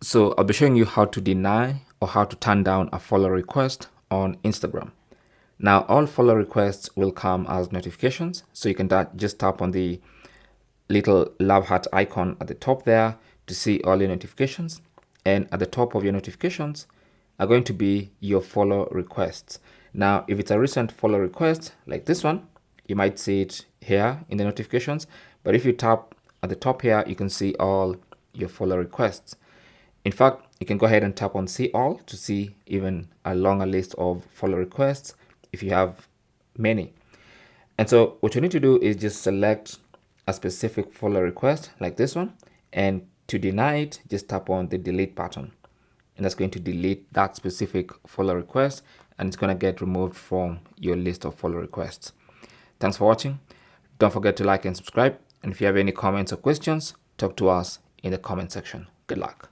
So I'll be showing you how to deny or how to turn down a follow request on Instagram. Now all follow requests will come as notifications, so you can just tap on the little love heart icon at the top there to see all your notifications, and at the top of your notifications are going to be your follow requests. Now if it's a recent follow request like this one, you might see it here in the notifications, but if you tap at the top here, you can see all your follow requests. In fact, you can go ahead and tap on see all to see even a longer list of follow requests if you have many. And so what you need to do is just select a specific follow request like this one, and to deny it, just tap on the delete button, and that's going to delete that specific follow request, and it's going to get removed from your list of follow requests. Thanks for watching. Don't forget to like and subscribe, and if you have any comments or questions, talk to us in the comment section. Good luck.